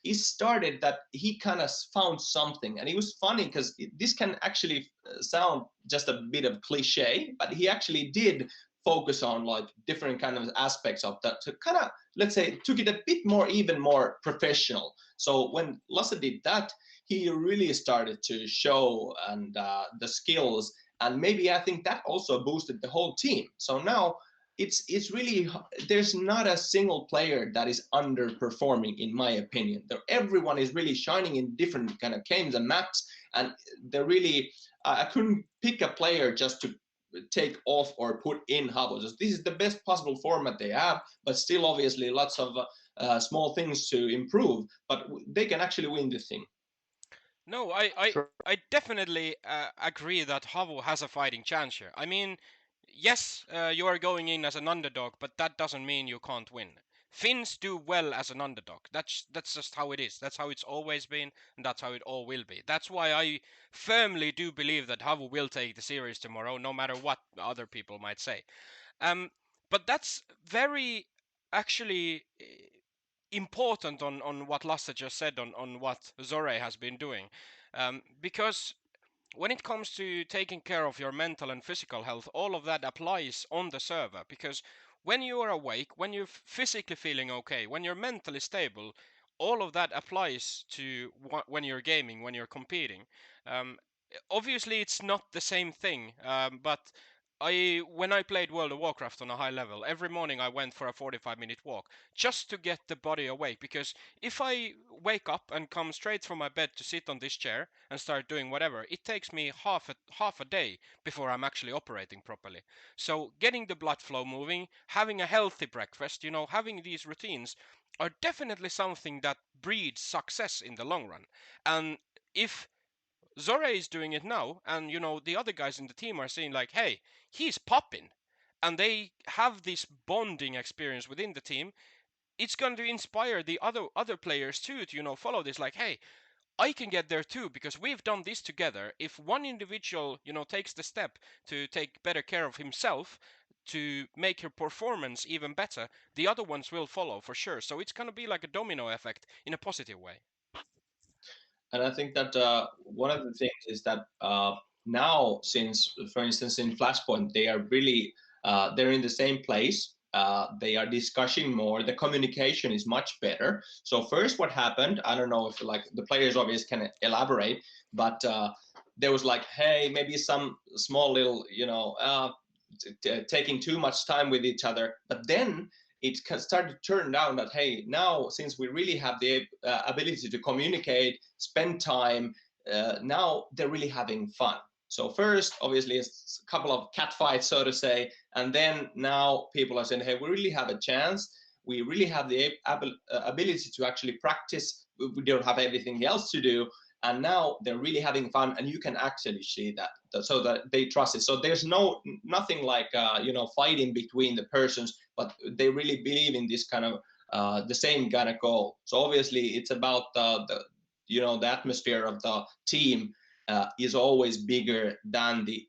he started that he kind of found something, and it was funny because this can actually sound just a bit of cliche, but he actually did focus on like different kind of aspects of that to kind of, let's say, took it a bit more, even more professional. So when Lasse did that, he really started to show and the skills, and maybe I think that also boosted the whole team. So now it's really, there's not a single player that is underperforming, in my opinion. Everyone is really shining in different kind of games and maps, and they're really, I couldn't pick a player just to take off or put in HAVU. This is the best possible format they have, but still obviously lots of small things to improve, but they can actually win the thing. No, I definitely agree that HAVU has a fighting chance here. I mean, yes, you are going in as an underdog, but that doesn't mean you can't win. Finns do well as an underdog. That's just how it is. That's how it's always been, and that's how it all will be. That's why I firmly do believe that HAVU will take the series tomorrow, no matter what other people might say. But that's very actually important on what Lasse just said on what ZOREE has been doing, because when it comes to taking care of your mental and physical health, all of that applies on the server, because when you are awake, when you're physically feeling okay, when you're mentally stable, all of that applies to when you're gaming, when you're competing. Um, Obviously, it's not the same thing, but when I played World of Warcraft on a high level, every morning I went for a 45-minute walk just to get the body awake, because if I wake up and come straight from my bed to sit on this chair and start doing whatever, it takes me half a day before I'm actually operating properly. So getting the blood flow moving, having a healthy breakfast, having these routines are definitely something that breeds success in the long run. And if ZOREE is doing it now, and the other guys in the team are saying like, "Hey, he's popping," and they have this bonding experience within the team. It's going to inspire the other players too to follow this. Like, hey, I can get there too because we've done this together. If one individual takes the step to take better care of himself, to make her performance even better, the other ones will follow for sure. So it's going to be like a domino effect in a positive way. And I think that one of the things is that now, since, for instance, in Flashpoint, they are really, they're in the same place. They are discussing more. The communication is much better. So first, what happened? I don't know if like the players obviously can elaborate, but there was like, hey, maybe some small little, taking too much time with each other. But then it started to turn down that, hey, now since we really have the ability to communicate, spend time, now they're really having fun. So first, obviously, it's a couple of cat fights, so to say, and then now people are saying, hey, we really have a chance. We really have the ability to actually practice. We don't have everything else to do, and now they're really having fun, and you can actually see that, so that they trust it. So there's nothing like fighting between the persons, but they really believe in this kind of the same kind of goal. So obviously, it's about the atmosphere of the team is always bigger than the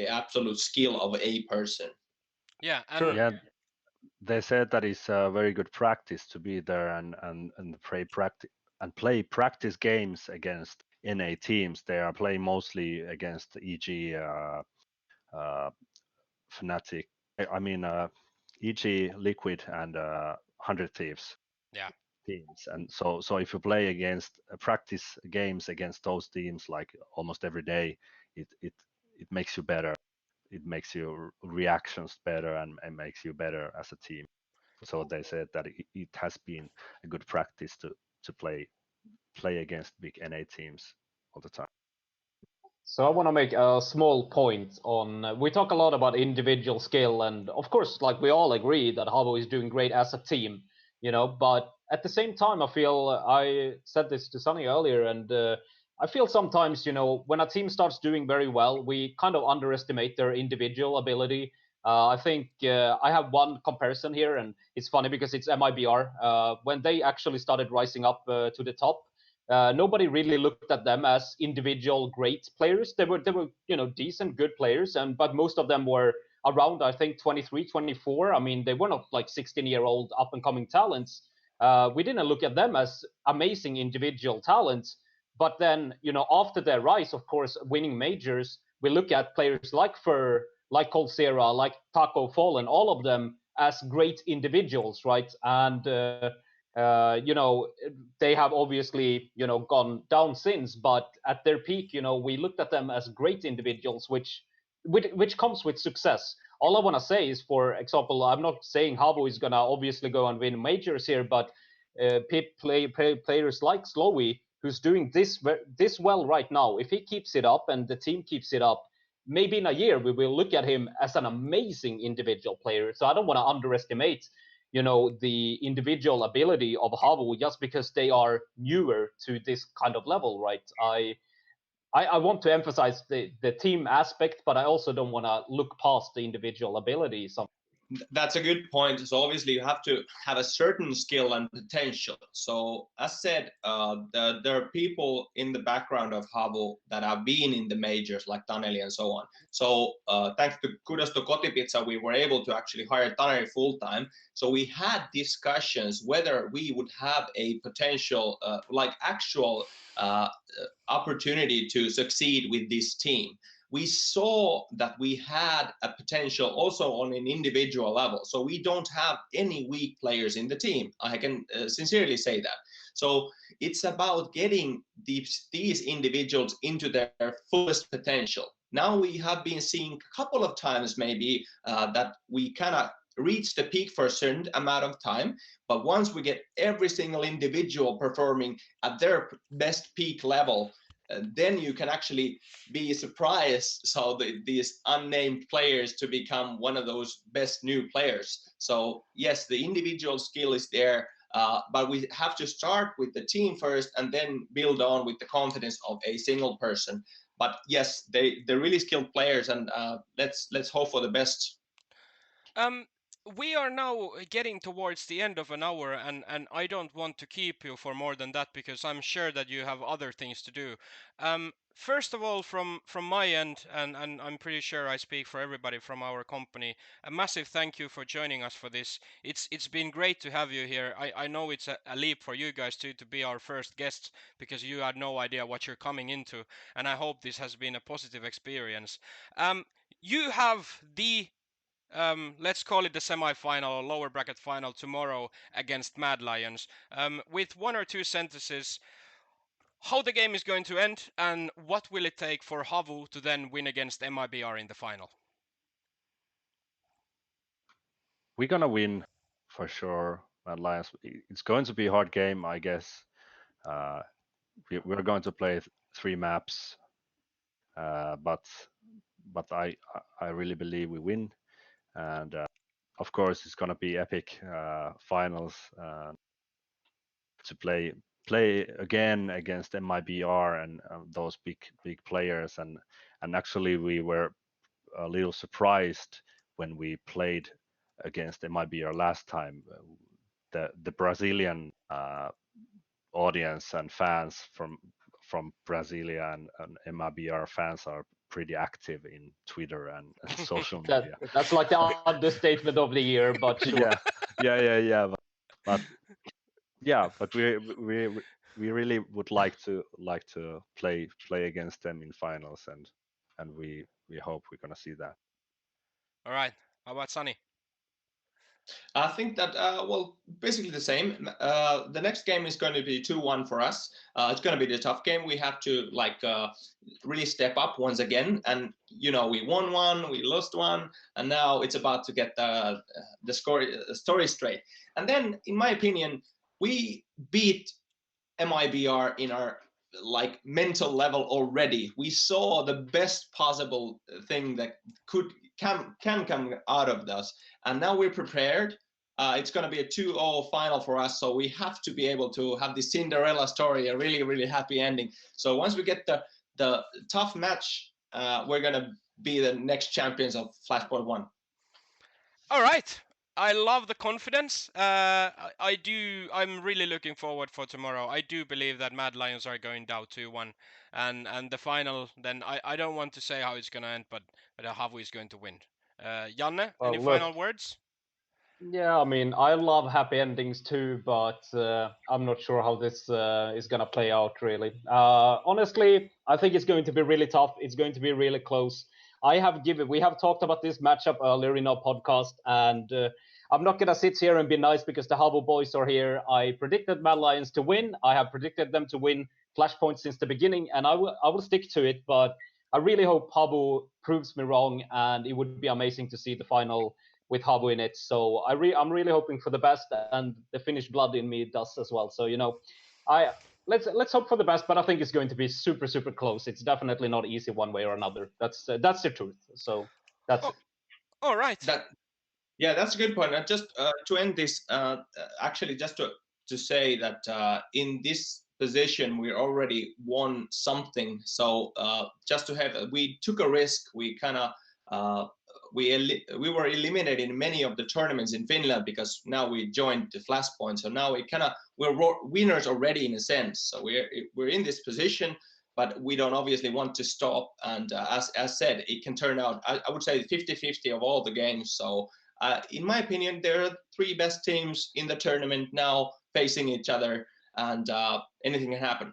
absolute skill of a person. Yeah, and Sure. Yeah, they said that it's a very good practice to be there and play practice games against NA teams. They are playing mostly against EG Fnatic. I mean EG Liquid and 100 Thieves. yeah. Teams, and so if you play against practice games against those teams like almost every day, it makes you better. It makes your reactions better and makes you better as a team. So they said that it has been a good practice to play against big NA teams all the time. So I want to make a small point on. We talk a lot about individual skill, and of course, like we all agree that HAVU is doing great as a team, But at the same time, I feel I said this to Sani earlier, and I feel sometimes, when a team starts doing very well, we kind of underestimate their individual ability. I think I have one comparison here, and it's funny because it's MIBR. When they actually started rising up to the top, nobody really looked at them as individual great players. They were decent, good players, but most of them were around, I think, 23, 24. I mean, they were not like 16-year-old up and coming talents. We didn't look at them as amazing individual talents. But then, after their rise, of course, winning majors, we look at players like Fur, like Coldzera, like Taco Fallen, all of them as great individuals, right? And they have obviously, gone down since, but at their peak, we looked at them as great individuals, which comes with success. All I want to say is, for example, I'm not saying HAVU is going to obviously go and win majors here, but players like sLowi, who's doing this well right now, if he keeps it up and the team keeps it up, maybe in a year we will look at him as an amazing individual player. So I don't want to underestimate the individual ability of HAVU just because they are newer to this kind of level, right? I want to emphasize the team aspect, but I also don't want to look past the individual ability. That's a good point. So obviously you have to have a certain skill and potential. So as said, there are people in the background of HAVU that have been in the majors like Taneli and so on. So thanks to kudos to Kotipizza, we were able to actually hire Taneli full time. So we had discussions whether we would have a potential, like actual opportunity to succeed with this team. We saw that we had a potential also on an individual level. So we don't have any weak players in the team. I can sincerely say that. So it's about getting these individuals into their fullest potential. Now we have been seeing a couple of times maybe that we kind of reach the peak for a certain amount of time, but once we get every single individual performing at their best peak level, then you can actually be surprised. So these unnamed players to become one of those best new players. So yes, the individual skill is there, but we have to start with the team first and then build on with the confidence of a single person. But yes, they're really skilled players, and let's hope for the best. We are now getting towards the end of an hour, and I don't want to keep you for more than that because I'm sure that you have other things to do. First of all, from my end, and I'm pretty sure I speak for everybody from our company, a massive thank you for joining us for this. It's been great to have you here. I know it's a leap for you guys to be our first guests because you had no idea what you're coming into, and I hope this has been a positive experience. You have the let's call it the semi-final or lower bracket final tomorrow against Mad Lions. With one or two sentences, how the game is going to end and what will it take for HAVU to then win against MIBR in the final? We're gonna win for sure. Mad Lions. It's going to be a hard game, I guess. We're going to play 3 maps, but I really believe we win, and of course it's gonna be epic finals to play again against MIBR and those big players, and actually we were a little surprised when we played against MIBR last time. The Brazilian audience and fans from Brasilia and MIBR fans are pretty active in Twitter and social media. That's like the understatement of the year, but sure. Yeah. But yeah, but we really would like to play against them in finals, and we hope we're gonna see that. All right. How about Sani? I think that, well, basically the same. The next game is going to be 2-1 for us. It's going to be the tough game. We have to really step up once again. And, we won one, we lost one, and now it's about to get the story straight. And then, in my opinion, we beat MIBR in our mental level already. We saw the best possible thing that can come out of this, and now we're prepared. It's going to be a 2-0 final for us, so we have to be able to have this Cinderella story, a really, really happy ending. So once we get the tough match, we're going to be the next champions of Flashpoint 1. All right. I love the confidence. I'm really looking forward for tomorrow. I do believe that Mad Lions are going down 2-1, and the final. Then I don't want to say how it's gonna end, but HAVU is going to win. Janne, Well, any look, final words? Yeah, I mean, I love happy endings too, but I'm not sure how this is gonna play out really. Honestly, I think it's going to be really tough. It's going to be really close. We have talked about this matchup earlier in our podcast, and I'm not gonna sit here and be nice because the HAVU boys are here. I predicted Mad Lions to win. I have predicted them to win Flashpoint since the beginning, and I will stick to it. But I really hope HAVU proves me wrong, and it would be amazing to see the final with HAVU in it. So I'm really hoping for the best, and the Finnish blood in me does as well. So let's hope for the best, but I think it's going to be super close. It's definitely not easy one way or another. That's the truth. So that's it. All right. That's a good point. And just to end this, actually, just to say that in this position we already won something. So we took a risk. We kind of we were eliminated in many of the tournaments in Finland because now we joined the Flashpoint. So now we're winners already in a sense. So we're in this position, but we don't obviously want to stop. And as said, it can turn out, I would say 50-50 of all the games. So in my opinion, there are 3 best teams in the tournament now facing each other, and anything can happen.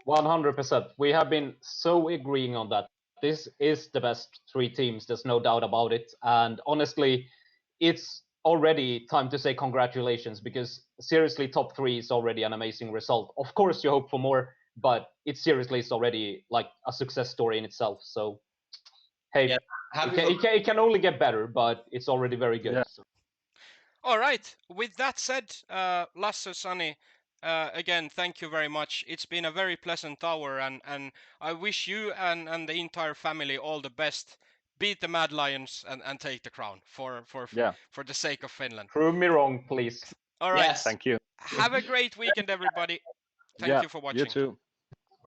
100%. We have been so agreeing on that. This is the best 3 teams. There's no doubt about it. And honestly, it's already time to say congratulations, because seriously, top 3 is already an amazing result. Of course, you hope for more, but it's already like a success story in itself. So, hey, it can only get better, but it's already very good. Yeah. So. All right. With that said, Lasse, Sani, again, thank you very much. It's been a very pleasant hour, and I wish you and the entire family all the best. Beat the Mad Lions and take the crown for the sake of Finland. Prove me wrong, please. All right. Yes. Thank you. Have a great weekend, everybody. Thank you for watching. You too.